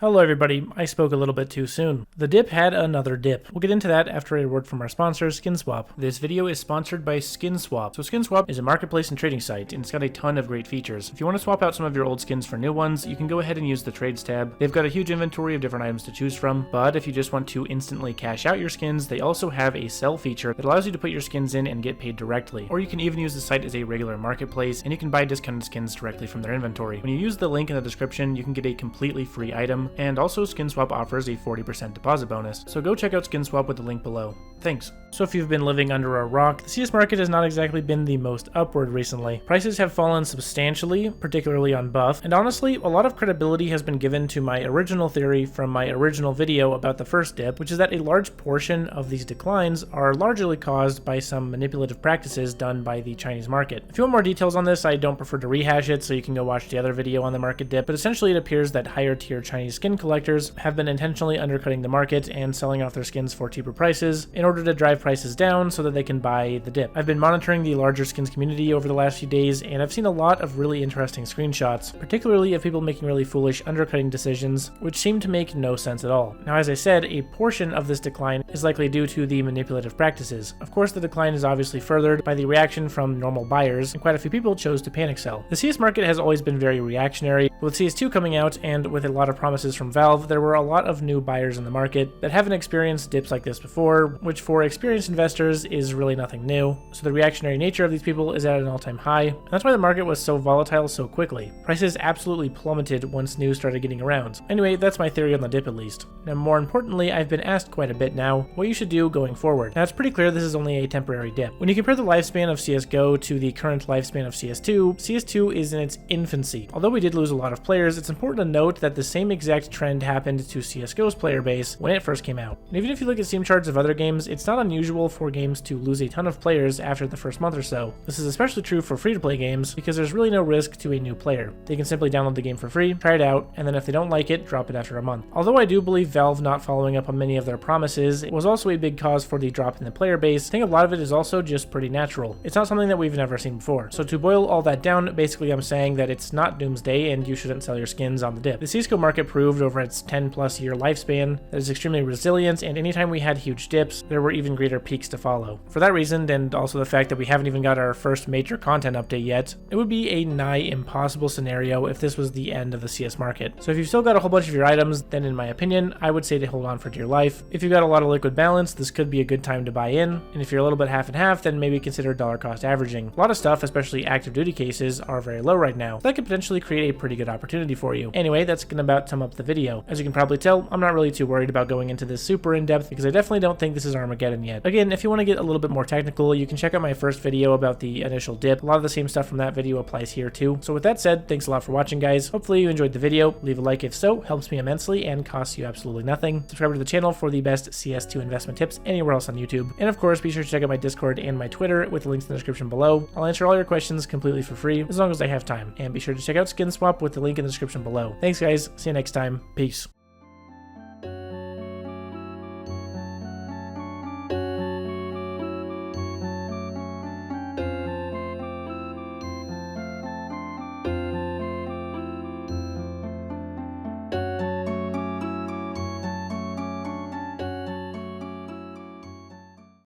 Hello everybody, I spoke a little bit too soon. The dip had another dip. We'll get into that after a word from our sponsor, SkinSwap. This video is sponsored by SkinSwap. So SkinSwap is a marketplace and trading site, and it's got a ton of great features. If you want to swap out some of your old skins for new ones, you can go ahead and use the Trades tab. They've got a huge inventory of different items to choose from, but if you just want to instantly cash out your skins, they also have a sell feature that allows you to put your skins in and get paid directly. Or you can even use the site as a regular marketplace, and you can buy discounted skins directly from their inventory. When you use the link in the description, you can get a completely free item, and also SkinSwap offers a 40% deposit bonus, so go check out SkinSwap with the link below. Thanks. So if you've been living under a rock, the CS market has not exactly been the most upward recently. Prices have fallen substantially, particularly on buff, and honestly, a lot of credibility has been given to my original theory from my original video about the first dip, which is that a large portion of these declines are largely caused by some manipulative practices done by the Chinese market. If you want more details on this, I don't prefer to rehash it, so you can go watch the other video on the market dip, but essentially it appears that higher tier Chinese skin collectors have been intentionally undercutting the market and selling off their skins for cheaper prices in order to drive prices down so that they can buy the dip. I've been monitoring the larger skins community over the last few days, and I've seen a lot of really interesting screenshots, particularly of people making really foolish undercutting decisions, which seem to make no sense at all. Now, as I said, a portion of this decline is likely due to the manipulative practices. Of course, the decline is obviously furthered by the reaction from normal buyers, and quite a few people chose to panic sell. The CS market has always been very reactionary. With CS2 coming out, and with a lot of promises from Valve, there were a lot of new buyers in the market that haven't experienced dips like this before, which for experienced investors is really nothing new. So the reactionary nature of these people is at an all-time high, and that's why the market was so volatile so quickly. Prices absolutely plummeted once news started getting around. Anyway, that's my theory on the dip at least. Now, more importantly, I've been asked quite a bit now what you should do going forward. Now, it's pretty clear this is only a temporary dip. When you compare the lifespan of CSGO to the current lifespan of CS2, CS2 is in its infancy. Although we did lose a lot of players, it's important to note that the same exact trend happened to CSGO's player base when it first came out. And even if you look at Steam charts of other games, it's not unusual for games to lose a ton of players after the first month or so. This is especially true for free-to-play games because there's really no risk to a new player. They can simply download the game for free, try it out, and then if they don't like it, drop it after a month. Although I do believe Valve not following up on many of their promises was also a big cause for the drop in the player base, I think a lot of it is also just pretty natural. It's not something that we've never seen before. So to boil all that down, basically I'm saying that it's not doomsday and you shouldn't sell your skins on the dip. The CSGO market proved over its 10+ year lifespan that it's extremely resilient, and anytime we had huge dips, there were even greater peaks to follow. For that reason, and also the fact that we haven't even got our first major content update yet, it would be a nigh impossible scenario if this was the end of the CS market. So if you've still got a whole bunch of your items, then in my opinion, I would say to hold on for dear life. If you've got a lot of liquid balance, this could be a good time to buy in, and if you're a little bit half and half, then maybe consider dollar cost averaging. A lot of stuff, especially active duty cases, are very low right now. That could potentially create a pretty good opportunity for you. Anyway, that's gonna about sum up the video. As you can probably tell, I'm not really too worried about going into this super in-depth because I definitely don't think this is Armageddon yet. Again, if you want to get a little bit more technical, you can check out my first video about the initial dip. A lot of the same stuff from that video applies here too. So with that said, thanks a lot for watching, guys. Hopefully you enjoyed the video. Leave a like if so, helps me immensely and costs you absolutely nothing. Subscribe to the channel for the best CS2 investment tips anywhere else on YouTube. And of course, be sure to check out my Discord and my Twitter with the links in the description below. I'll answer all your questions completely for free as long as I have time. And be sure to check out SkinSwap with the link in the description below. Thanks, guys. See you next time. Peace.